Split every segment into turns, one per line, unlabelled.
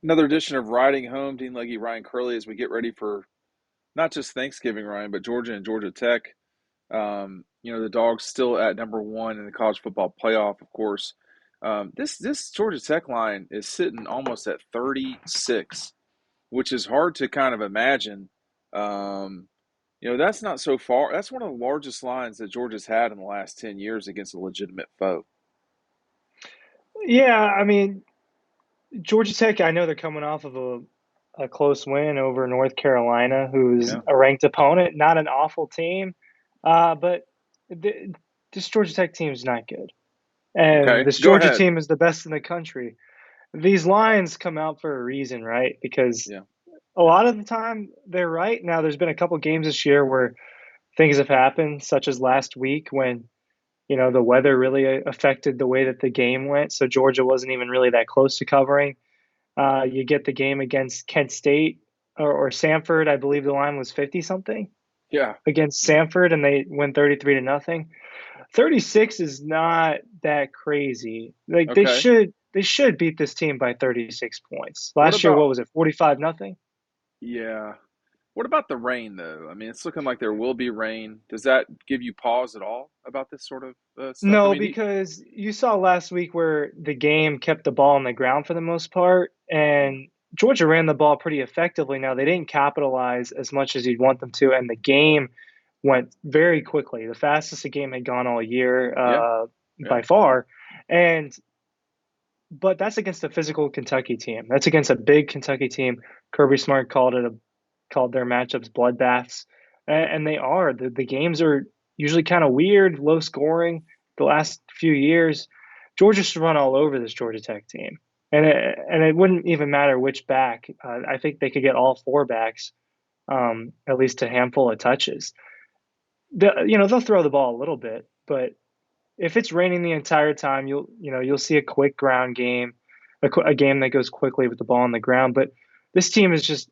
Another edition of Riding Home. Dean Legge, Ryan Curley, as we get ready for not just Thanksgiving, Ryan, but Georgia and Georgia Tech. The Dogs still at number one in the college football playoff, of course. This Georgia Tech line is sitting almost at 36, which is hard to kind of imagine. That's not so far. That's one of the largest lines that Georgia's had in the last 10 years against a legitimate foe.
Yeah, I mean, Georgia Tech, I know they're coming off of a close win over North Carolina, who's
Yeah.
a ranked opponent, not an awful team. But th this Georgia Tech team is not good. And
Okay.
this
Go
Georgia
ahead.
team is the best in the country. These lines come out for a reason, right? Because
Yeah.
a lot of the time they're right. Now, there's been a couple games this year where things have happened, such as last week when the weather really affected the way that the game went. So Georgia wasn't even really that close to covering. You get the game against Kent State or Samford. I believe the line was 50 something
Yeah.
against Samford, and they win 33 to nothing. 36 is not that crazy. Like
Okay.
they should beat this team by 36 points.
What
Last year,
about
what was it? 45 nothing.
Yeah. What about the rain, though? I mean, it's looking like there will be rain. Does that give you pause at all about this sort of stuff? I
No,
mean,
because you saw last week where the game kept the ball on the ground for the most part,
yeah,
and Georgia ran the ball pretty effectively. Now, they didn't capitalize as much as you'd want them to, and the game went very quickly. The fastest the game had gone all year,
yeah, yeah,
by far. And but that's against a physical Kentucky team. That's against a big Kentucky team. Kirby Smart called their matchups bloodbaths, and they are. The games are usually kind of weird, low scoring. The last few years, Georgia should run all over this Georgia Tech team, and it wouldn't even matter which back. I think they could get all four backs, at least a handful of touches. They'll throw the ball a little bit, but if it's raining the entire time, you'll see a quick ground game, a game that goes quickly with the ball on the ground. But this team is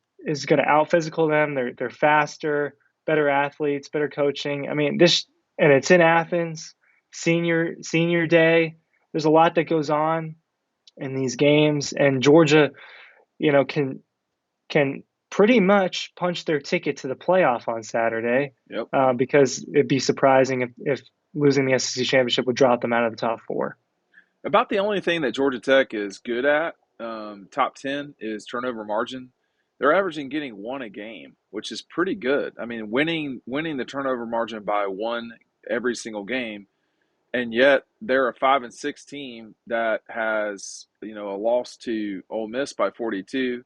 going to out physical them. They're faster, better athletes, better coaching. I mean this, and it's in Athens, senior day. There's a lot that goes on in these games, and Georgia, you know, can pretty much punch their ticket to the playoff on Saturday,
yep.
because it'd be surprising if losing the SEC championship would drop them out of the top four.
About the only thing that Georgia Tech is good at, top 10, is turnover margin. They're averaging getting one a game, which is pretty good. I mean, winning the turnover margin by one every single game, and yet they're a 5-6 team that has a loss to Ole Miss by 42.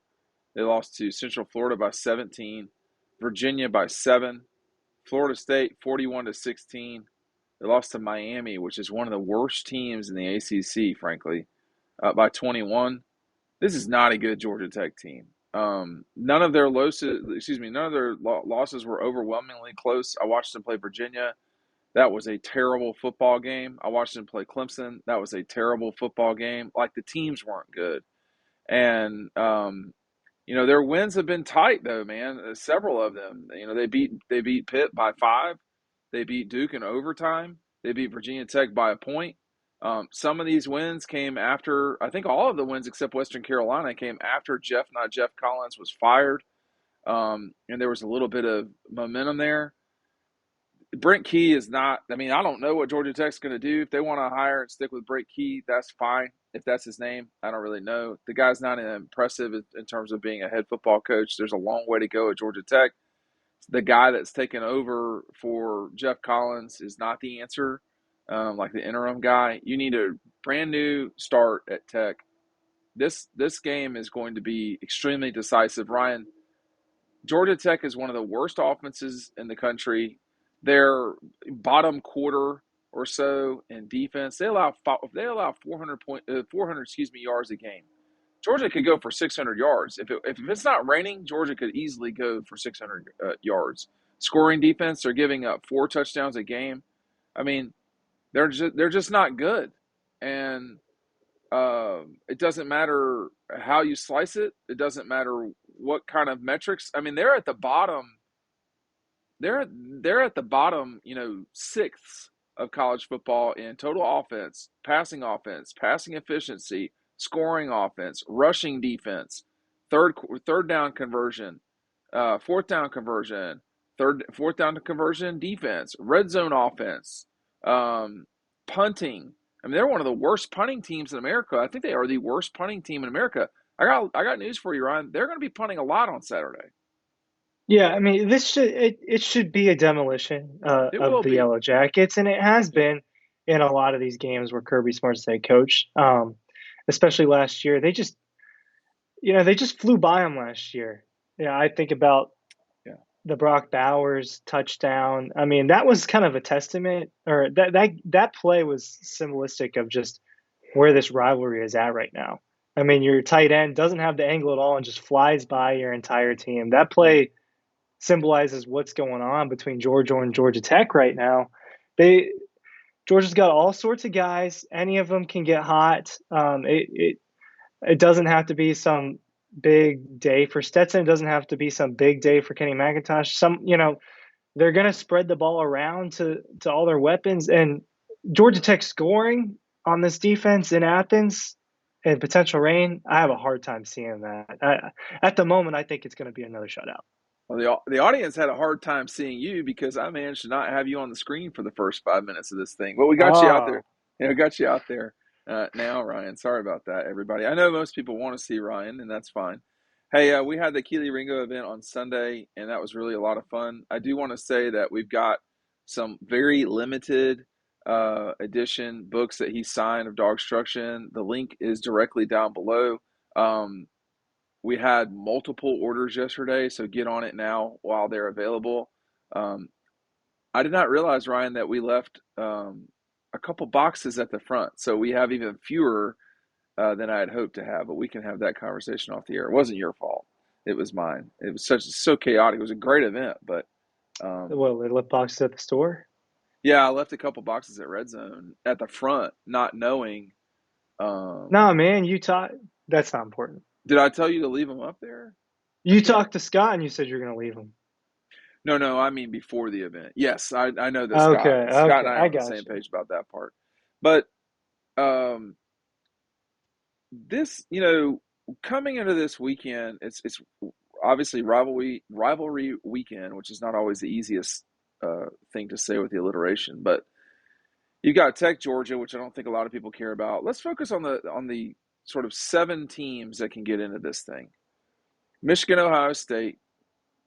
They lost to Central Florida by 17, Virginia by 7, Florida State 41-16. They lost to Miami, which is one of the worst teams in the ACC, frankly, by 21. This is not a good Georgia Tech team. None of their losses were overwhelmingly close. I watched them play Virginia. That was a terrible football game. I watched them play Clemson. That was a terrible football game. Like, the teams weren't good. And their wins have been tight though, man. Several of them. They beat Pitt by 5. They beat Duke in overtime. They beat Virginia Tech by a point. Some of these wins came after. I think all of the wins except Western Carolina came after not Jeff Collins, was fired. And there was a little bit of momentum there. Brent Key is not. I mean, I don't know what Georgia Tech's going to do. If they want to hire and stick with Brent Key, that's fine. If that's his name, I don't really know. The guy's not impressive in terms of being a head football coach. There's a long way to go at Georgia Tech. The guy that's taken over for Jeff Collins is not the answer. Like the interim guy, you need a brand new start at Tech. This game is going to be extremely decisive. Ryan, Georgia Tech is one of the worst offenses in the country. Their bottom quarter or so in defense, they allow 400 yards a game. Georgia could go for 600 yards. If it's not raining, Georgia could easily go for 600 yards. Scoring defense, they're giving up 4 touchdowns a game. I mean, they're just not good. And it doesn't matter how you slice it. It doesn't matter what kind of metrics. I mean, they're at the bottom. They're at the bottom, sixths of college football in total offense, passing efficiency, scoring offense, rushing defense. third down conversion, fourth down conversion, fourth down conversion defense, red zone offense, um, punting. I mean, they're one of the worst punting teams in America. I think they are the worst punting team in America. I got news for you, Ryan. They're going to be punting a lot on Saturday.
Yeah, I mean, it should be a demolition
It
of
will
the
be.
Yellow Jackets, and it has
Yeah.
been in a lot of these games where Kirby Smart's head coach, especially last year. They just flew by them last year. Yeah, I think about
Yeah.
the Brock Bowers touchdown. I mean, that was kind of a testament, or that play was symbolistic of just where this rivalry is at right now. I mean, your tight end doesn't have the angle at all and just flies by your entire team. That
Yeah.
play symbolizes what's going on between Georgia and Georgia Tech right now. They Georgia's got all sorts of guys. Any of them can get hot. It doesn't have to be some big day for Stetson. It doesn't have to be some big day for Kenny McIntosh. They're going to spread the ball around to all their weapons. And Georgia Tech scoring on this defense in Athens and potential rain, I have a hard time seeing that. At the moment, I think it's going to be another shutout.
Well, the audience had a hard time seeing you because I managed to not have you on the screen for the first 5 minutes of this thing. But we got you out there.
Oh,
Got you out there now, Ryan. Sorry about that, everybody. I know most people want to see Ryan, and that's fine. Hey, we had the Kelee Ringo event on Sunday, and that was really a lot of fun. I do want to say that we've got some very limited edition books that he signed of Dawgstruction. The link is directly down below. Um, we had multiple orders yesterday, so get on it now while they're available. Um, I did not realize, Ryan, that we left a couple boxes at the front, so we have even fewer than I had hoped to have. But we can have that conversation off the air. It wasn't your fault; it was mine. It was so chaotic. It was a great event, but
well, they left boxes at the store.
yeah, I left a couple boxes at Red Zone at the front, not knowing. Um,
No, man, you talk. That's not important.
did I tell you to leave them up there? I
You
can't.
talked to Scott and you said you're going to leave him.
No, no, I mean before the event. Yes, I know that
Okay,
Scott and
okay,
I are
I
on the
got
same
you.
page about that part. But um, this, coming into this weekend, it's obviously rivalry weekend, which is not always the easiest thing to say with the alliteration. But you got Tech Georgia, which I don't think a lot of people care about. Let's focus on the sort of 7 teams that can get into this thing. Michigan, Ohio State,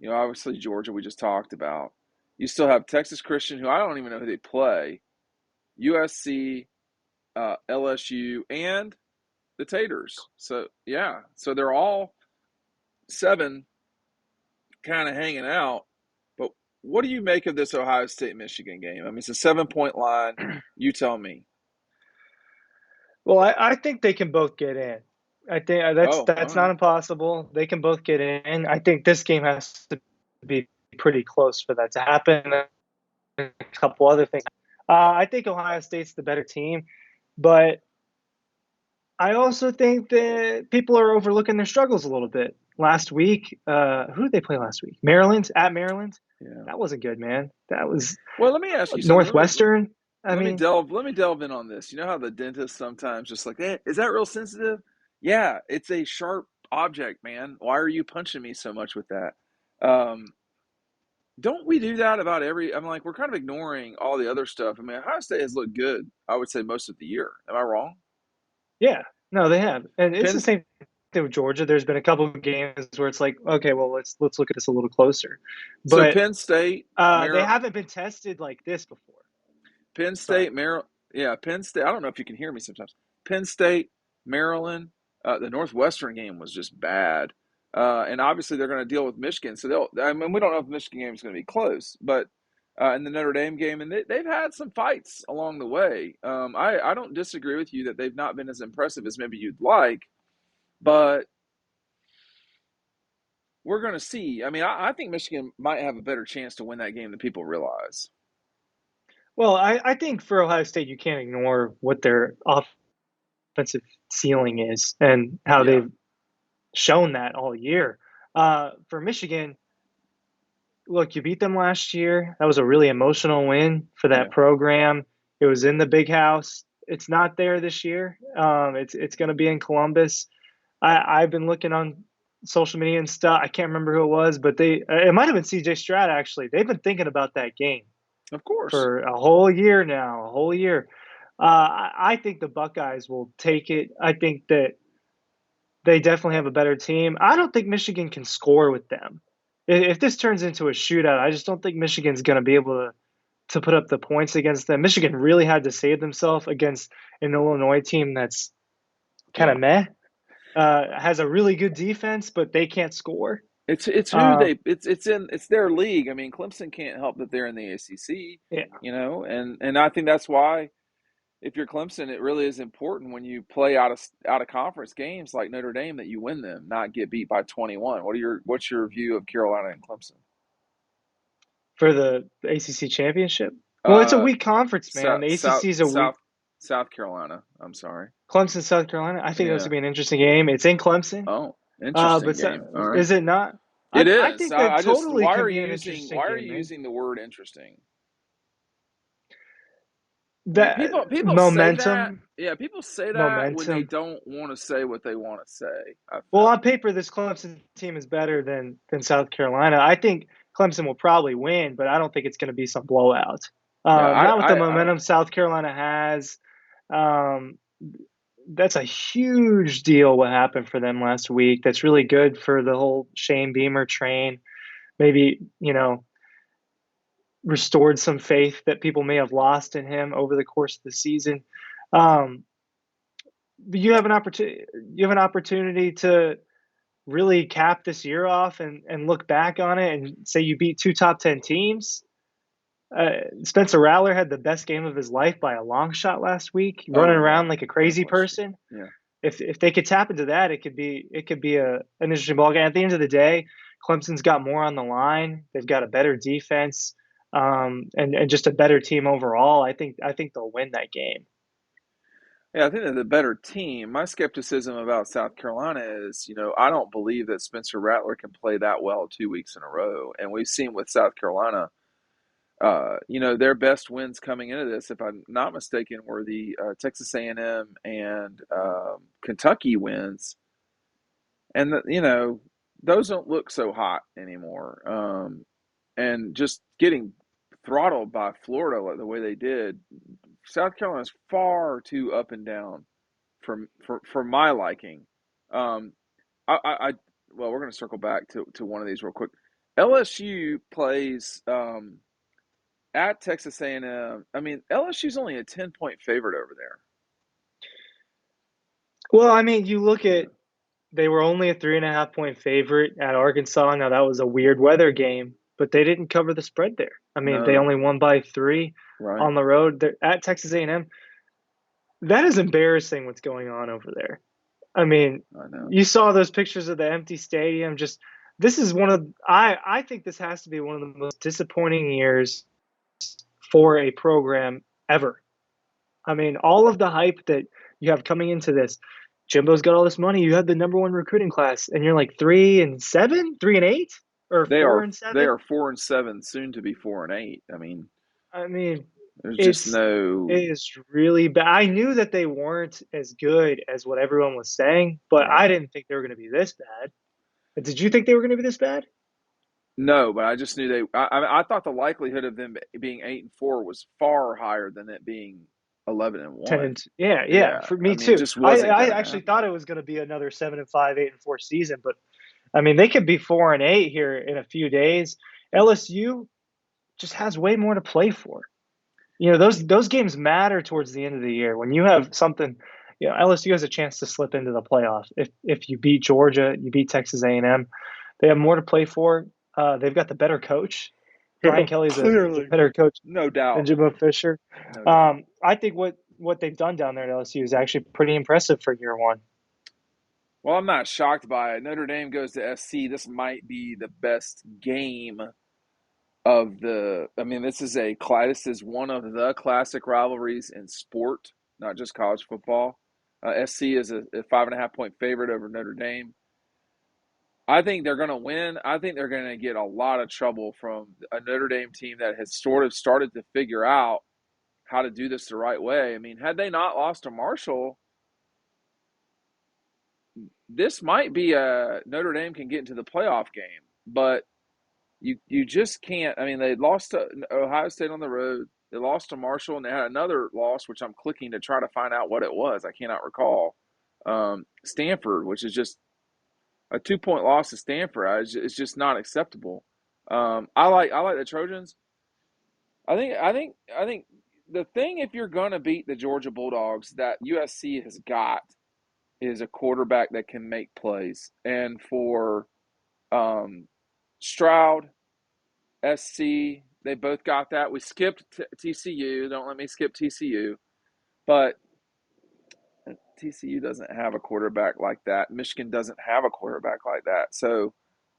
obviously Georgia we just talked about. You still have Texas Christian, who I don't even know who they play, USC, LSU, and the Taters. So yeah, so they're all 7 kind of hanging out. But what do you make of this Ohio State Michigan game? I mean, it's a 7-point line. You tell me.
Well, I think they can both get in. I think that's
Oh, all
that's not
right.
impossible. They can both get in. I think this game has to be pretty close for that to happen. A couple other things. I think Ohio State's the better team, but I also think that people are overlooking their struggles a little bit. Last week, who did they play last week? Maryland, at Maryland.
Yeah.
That wasn't good, man. That was
Well, let me ask you something.
Northwestern. I mean,
Let me delve in on this. You know how the dentist sometimes just like, hey, is that real sensitive? Yeah, it's a sharp object, man. Why are you punching me so much with that? Um, don't we do that about every? I'm like, we're kind of ignoring all the other stuff. I mean, Ohio State has looked good, I would say, most of the year. Am I wrong?
yeah, no, they have, and it's the
Penn,
same thing with Georgia. There's been a couple of games where it's like, okay, well, let's look at this a little closer,
so
but
Penn State,
they
Mar,
haven't been tested like this before.
Penn
Sorry.
State, Maryland. Yeah, Penn State. I don't know if you can hear me sometimes. Penn State, Maryland. The Northwestern game was just bad, and obviously they're going to deal with Michigan. So they'll. I mean, we don't know if the Michigan game is going to be close, but in the Notre Dame game, and they've had some fights along the way. I don't disagree with you that they've not been as impressive as maybe you'd like, but we're going to see. I mean, I think Michigan might have a better chance to win that game than people realize.
Well, I think for Ohio State, you can't ignore what their offensive ceiling is and how
Yeah,
they've shown that all year. For Michigan, look, you beat them last year. That was a really emotional win for that
yeah.
program. It was in the big house. It's not there this year. It's going to be in Columbus. I've been looking on social media and stuff. I can't remember who it was, but it might have been CJ Stroud actually. They've been thinking about that game
Of course.
for a whole year now, a whole year. I think the Buckeyes will take it. I think that they definitely have a better team. I don't think Michigan can score with them. If this turns into a shootout, I just don't think Michigan's going to be able to put up the points against them. Michigan really had to save themselves against an Illinois team that's kind
Yeah.
of meh. Has a really good defense, but they can't score.
It's who
Uh,
they it's their league. I mean, Clemson can't help that they're in the ACC,
yeah,
and I think that's why if you're Clemson, it really is important when you play out of conference games like Notre Dame that you win them, not get beat by 21. What's your view of Carolina and Clemson?
for the ACC championship. Well, it's a
Uh,
weak conference, man.
South
The
South
ACC is a weak.
South South Carolina. I'm sorry.
Clemson, South Carolina. I think that's
Yeah.
gonna be an interesting game. It's in Clemson.
Oh, interesting
But
game. All right.
is it not?
It
I
is.
think that
I just
totally can be an interesting
why are
game,
you
man.
using the word interesting? I mean,
That
people say that.
momentum,
Yeah, people say that when they
momentum.
don't want to say what they want to say. I
Well,
felt.
on paper, this Clemson team is better than South Carolina. I think Clemson will probably win, but I don't think it's going to be some blowout.
Yeah,
Not with the
I don't
momentum
know.
South Carolina has. Um, that's a huge deal what happened for them last week. That's really good for the whole Shane Beamer train. Maybe, restored some faith that people may have lost in him over the course of the season. Um, you have an opportunity. You have an opportunity to really cap this year off and look back on it and say you beat two top 10 teams. Spencer Rattler had the best game of his life by a long shot last week,
Oh
running
yeah,
around like a
no
crazy
question.
person.
Yeah,
If they could tap into that, it could be an interesting ball game. At the end of the day, Clemson's got more on the line. They've got a better defense, and just a better team overall. I think they'll win that game.
yeah. I think they're the better team. My skepticism about South Carolina is, I don't believe that Spencer Rattler can play that well 2 weeks in a row, and we've seen with South Carolina. Their best wins coming into this, if I'm not mistaken, were the Texas A&M and Kentucky wins, and those don't look so hot anymore. And just getting throttled by Florida like the way they did, South Carolina's far too up and down for my liking. Um, I well, we're going to circle back to one of these real quick. LSU plays at Texas A&M. I mean, LSU's only a 10-point favorite over there.
Well, I mean, you look at they were only a 3.5 point favorite at Arkansas. Now that was a weird weather game, but they didn't cover the spread there. I mean, they
No,
only won by 3
right?
on the road. They're at Texas A&M. That is embarrassing what's going on over there. I mean,
I know.
you saw those pictures of the empty stadium. Just this is one of I think this has to be one of the most disappointing years for a program ever. I mean, all of the hype that you have coming into this, Jimbo's got all this money. You have the number one recruiting class, and you're like 3-7, 3-8, or
They
four
are
and
they
seven.
are 4-7, soon to be 4-8. I mean,
I mean,
there's just
it's
no
it is really bad. I knew that they weren't as good as what everyone was saying, but
right.
I didn't think they were going to be this bad. Did you think they were going to be this bad?
No, but I just knew they. I thought the likelihood of them being 8-4 was far higher than it being
10
11-1.
and yeah, yeah.
Yeah,
For
I
me
mean, it
too.
just
I
wasn't
I
going to
actually thought
happen.
it was going to be another 7-5, 8-4 season, but I mean they could be 4-8 here in a few days. LSU just has way more to play for. Those games matter towards the end of the year when you have something. LSU has a chance to slip into the playoffs if you beat Georgia, you beat Texas A&M. They have more to play for. They've got the better coach. Brian Kelly's a
Clearly,
better coach
no
than
doubt,
Jimbo Fisher.
no doubt.
I think what they've done down there at LSU is actually pretty impressive for year one.
Well, I'm not shocked by it. Notre Dame goes to SC. This might be the best game of the. I mean, this is one of the classic rivalries in sport, not just college football. SC is a 5.5 point favorite over Notre Dame. I think they're going to win. I think they're going to get a lot of trouble from a Notre Dame team that has sort of started to figure out how to do this the right way. I mean, had they not lost to Marshall, this might be a Notre Dame can get into the playoff game, but you just can't. I mean, they lost to Ohio State on the road. They lost to Marshall, and they had another loss, which I'm clicking to try to find out what it was. I cannot recall. Stanford, which is just a 2 point loss to Stanford. It's just not acceptable. I like the Trojans. I think the thing, if you're gonna beat the Georgia Bulldogs, that USC has got is a quarterback that can make plays. And for um, Stroud, SC, they both got that. We skipped TCU. Don't let me skip TCU. But TCU doesn't have a quarterback like that. Michigan doesn't have a quarterback like that. So,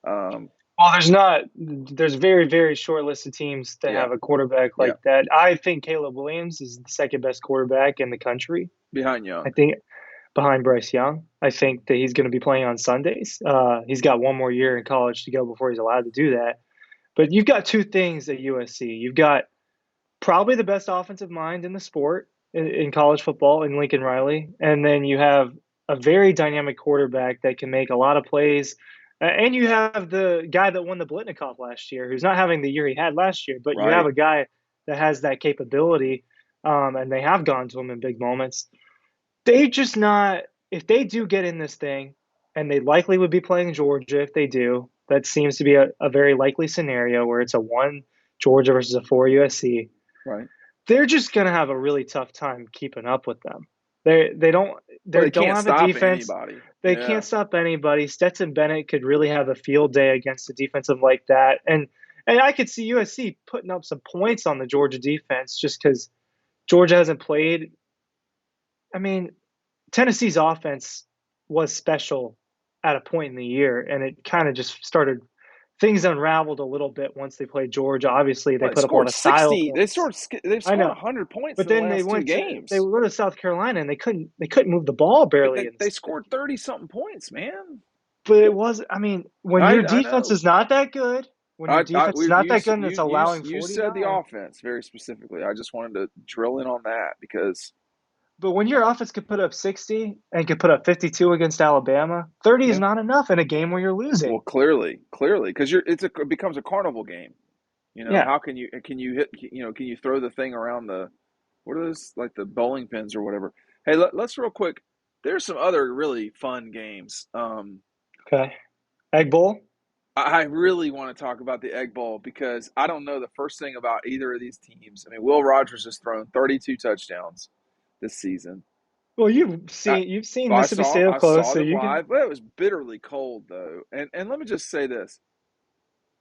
um,
Well, there's not. There's very, very short list of teams that
yeah,
have a quarterback
yeah.
like that. I think Caleb Williams is the second best quarterback in the country.
Behind
I
Young.
think behind Bryce Young. I think that he's going to be playing on Sundays. He's got one more year in college to go before he's allowed to do that. But you've got two things at USC. You've got probably the best offensive mind in the sport in college football in Lincoln Riley, and then you have a very dynamic quarterback that can make a lot of plays. And you have the guy that won the Blitnikoff last year, who's not having the year he had last year, but you have
Right.
a guy that has that capability, and they have gone to him in big moments. They just not, if they do get in this thing, and they likely would be playing Georgia if they do, that seems to be a very likely scenario where it's a one Georgia versus a four USC.
Right.
They're just gonna have a really tough time keeping up with them. They don't
Well,
they
they
don't
can't
have a
stop
defense.
anybody.
They
Yeah.
can't stop anybody. Stetson Bennett could really have a field day against a defensive like that, and I could see USC putting up some points on the Georgia defense just because Georgia hasn't played. I mean, Tennessee's offense was special at a point in the year, and it kind of just started. Things unraveled a little bit once they played Georgia. Obviously, they
Well, they
put up a lot
scored
of style
60.
points.
They've
I
scored
know,
100 points
but
in the
then
last two
they
games.
go to South Carolina and they couldn't move the ball
But
barely
they,
in the
they
second.
scored 30 something points, man.
But it was, I mean, when your
I
defense
know.
is not that good, when your defense is not
You
that good and it's allowing
you said the
49,
offense very specifically. I just wanted to drill in on that because
but when your offense could put up 60 and could put up 52 against Alabama, 30 is
yeah.
not enough in a game where you're losing.
Well, clearly, because it becomes a carnival game.
Yeah.
How can you hit? Can you throw the thing around the what are those, like the bowling pins or whatever? Hey, let's real quick. There's some other really fun games.
Okay. Egg Bowl?
I really want to talk about the Egg Bowl because I don't know the first thing about either of these teams. I mean, Will Rogers has thrown 32 touchdowns this season.
Well,
I,
you've seen
I
Mississippi
saw
State up
I
close,
saw
so
them
you can.
live, but it was bitterly cold though. And let me just say this: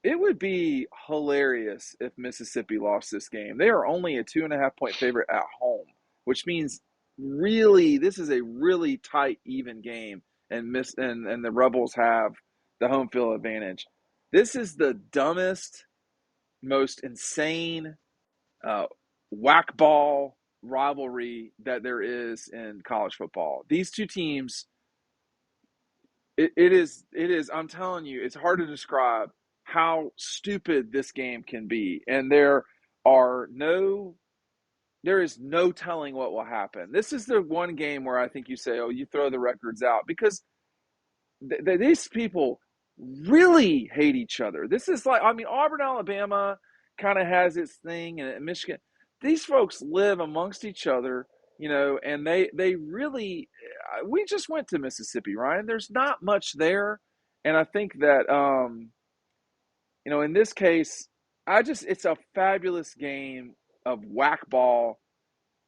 it would be hilarious if Mississippi lost this game. They are only a 2.5 point favorite at home, which means really this is a really tight, even game, and the Rebels have the home field advantage. This is the dumbest, most insane uh, whack ball rivalry that there is in college football. These two teams, it is. I'm telling you, it's hard to describe how stupid this game can be, and are no. There is no telling what will happen. This is the one game where I think you say, "Oh, you throw the records out," because these people really hate each other. This is like, I mean, Auburn, Alabama kind of has its thing, and Michigan. These folks live amongst each other, and they really. We just went to Mississippi, Ryan. There's not much there, and I think that in this case, it's a fabulous game of whack ball.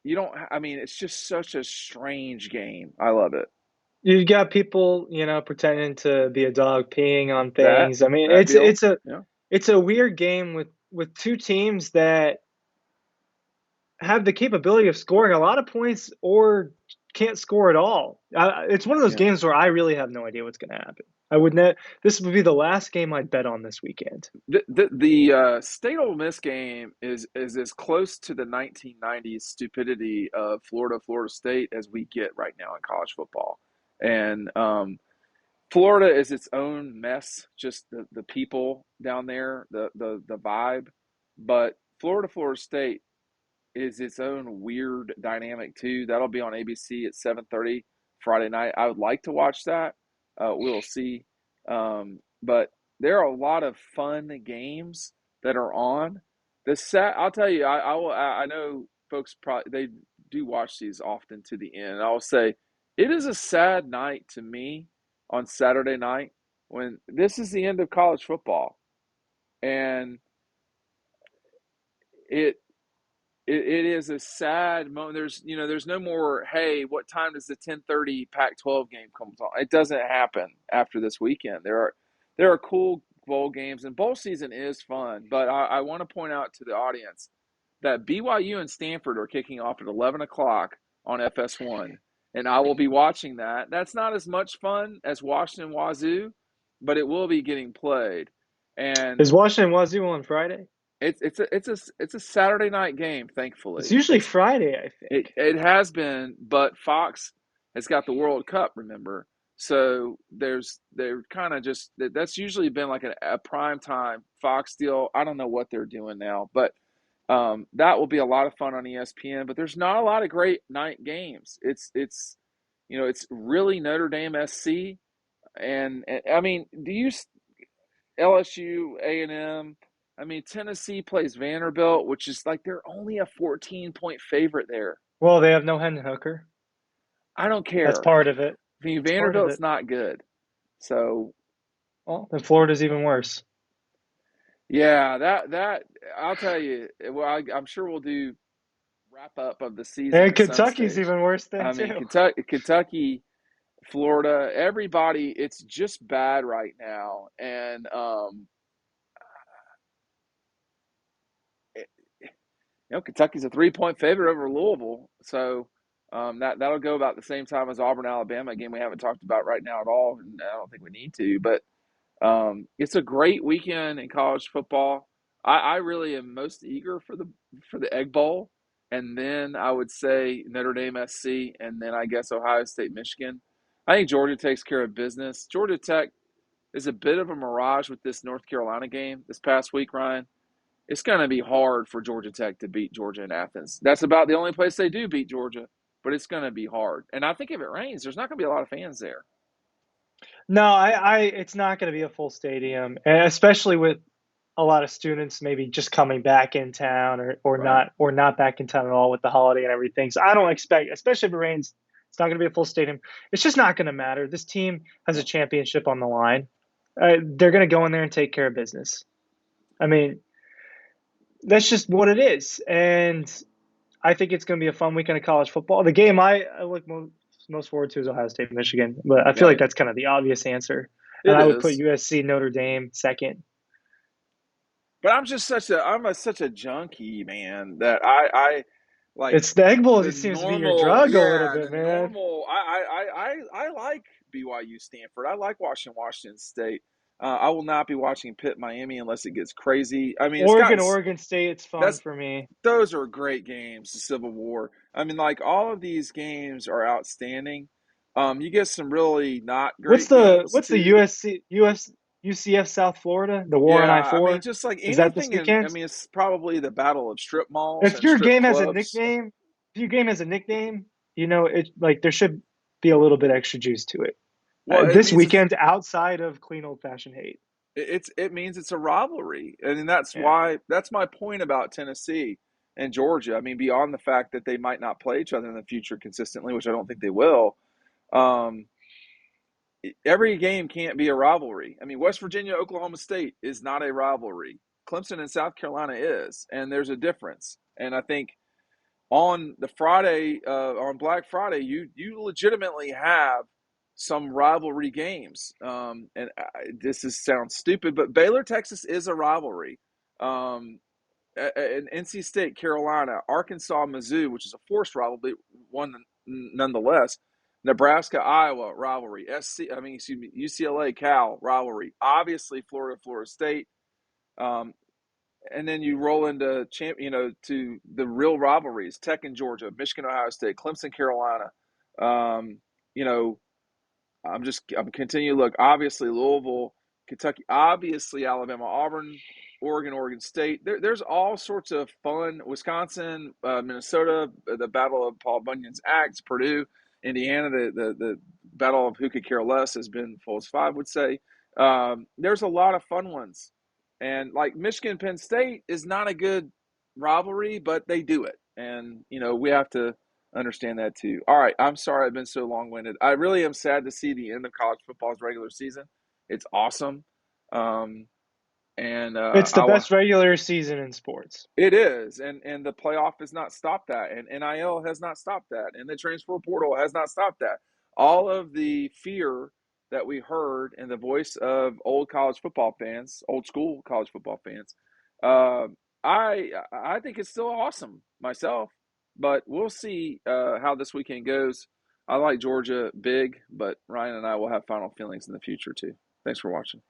You don't. I mean, it's just such a strange game. I love it.
You've got people, pretending to be a dog peeing on
That
things. I mean,
that deal. Yeah.
it's a weird game with two teams that have the capability of scoring a lot of points or can't score at all. It's one of those
Yeah.
games where I really have no idea what's going to happen. I would not. This would be the last game I'd bet on this weekend.
The State Ole Miss game is as close to the 1990s stupidity of Florida State as we get right now in college football, and Florida is its own mess. Just the people down there, the vibe, but Florida State is its own weird dynamic too. That'll be on ABC at 7:30. Friday night. I would like to watch that. We'll see. But there are a lot of fun games that are on. I'll tell you, I know folks probably they do watch these often to the end. I will say it is a sad night to me on Saturday night when this is the end of college football, and it it is a sad moment. There's no more. Hey, what time does the 10:30 Pac-12 game come on? It doesn't happen after this weekend. There are cool bowl games, and bowl season is fun. But I want to point out to the audience that BYU and Stanford are kicking off at 11 o'clock on FS1, and I will be watching that. That's not as much fun as Washington Wazoo, but it will be getting played, and
Is Washington Wazoo on Friday?
it's a Saturday night game.
It's
Thankfully,
usually Friday, I think.
it has been, but Fox has got the World Cup. Remember, so they're kind of just that's usually been like a prime time Fox deal. I don't know what they're doing now, but that will be a lot of fun on ESPN. But there's not a lot of great night games. It's really Notre Dame SC, and I mean, do you LSU, A&M. I mean, Tennessee plays Vanderbilt, which is like they're only a 14-point favorite there.
Well, they have no Hendon Hooker.
I don't
That's
care.
part of it.
I mean,
That's part of
Vanderbilt's
it.
not good. So,
Well, then Florida's even worse.
yeah, that I'll tell you. Well, I'm sure we'll do wrap up of the season
And
at some
Kentucky's
stage.
even worse than
I mean,
too.
Kentucky, Florida, everybody, it's just bad right now, and Kentucky's a 3-point favorite over Louisville, so that'll go about the same time as Auburn, Alabama, a game we haven't talked about right now at all, and I don't think we need to. But it's a great weekend in college football. I really am most eager for the Egg Bowl, and then I would say Notre Dame SC, and then I guess Ohio State, Michigan. I think Georgia takes care of business. Georgia Tech is a bit of a mirage with this North Carolina game this past week, Ryan. It's going to be hard for Georgia Tech to beat Georgia in Athens. That's about the only place they do beat Georgia, but it's going to be hard. And I think if it rains, there's not going to be a lot of fans there.
No, it's not going to be a full stadium, especially with a lot of students maybe just coming back in town
Right.
or not back in town at all with the holiday and everything. So I don't expect, especially if it rains, it's not going to be a full stadium. It's just not going to matter. This team has a championship on the line. They're going to go in there and take care of business. I mean, that's just what it is. And I think it's going to be a fun weekend of college football. The game I look most forward to is Ohio State, Michigan, but I feel like
Right.
that's kind of the obvious answer. And
It
I would put
is.
USC, Notre Dame second.
But I'm such a junkie, man, that I like
It's the Egg Bowl.
the
It seems to be your
normal,
drug a little
yeah,
bit,
the
man.
normal. I like BYU Stanford. I like watching Washington State. I will not be watching Pitt Miami unless it gets crazy. I mean, it's gotten
Oregon State. It's fun
that's
for me.
those are great games. The Civil War. I mean, like all of these games are outstanding. You get some really not great games
What's the
too.
UCF South Florida? The War on
Yeah,
I
I mean,
4.
just like
Is that this
anything I
weekend?
mean, it's probably the battle of strip malls
If
and
your
strip
game has a
clubs.
nickname, if your game has a nickname, it like there should be a little bit extra juice to it.
Well, it
This
means
weekend, outside of clean old fashioned hate.
it means it's a rivalry, and that's
Yeah.
why that's my point about Tennessee and Georgia. I mean, beyond the fact that they might not play each other in the future consistently, which I don't think they will. Um, every game can't be a rivalry. I mean, West Virginia, Oklahoma State is not a rivalry. Clemson and South Carolina is, and there's a difference. And I think on the Friday, on Black Friday, you legitimately have some rivalry games. And sounds stupid, but Baylor Texas is a rivalry. And NC State Carolina, Arkansas Mizzou, which is a forced rivalry, one nonetheless. Nebraska Iowa rivalry. UCLA Cal rivalry. Obviously Florida State. Um, and then you roll into to the real rivalries: Tech and Georgia, Michigan, Ohio State, Clemson, Carolina. Um, you know, I'm continuing to look. Obviously, Louisville, Kentucky, obviously Alabama, Auburn, Oregon State. There's all sorts of fun. Wisconsin, Minnesota, the Battle of Paul Bunyan's Axe, Purdue. Indiana, the battle of who could care less has been full as five would say. There's a lot of fun ones, and like Michigan Penn State is not a good rivalry, but they do it, and we have to understand that too. All right, I'm sorry I've been so long winded. I really am sad to see the end of college football's regular season. It's awesome, um, and
It's the
I
best regular season in sports.
it is, and the playoff has not stopped that, and NIL has not stopped that, and the transfer portal has not stopped that. All of the fear that we heard in the voice of old college football fans, old school college football fans, uh, I think it's still awesome myself, but we'll see how this weekend goes. I like Georgia big, but Ryan and I will have final feelings in the future too. Thanks for watching.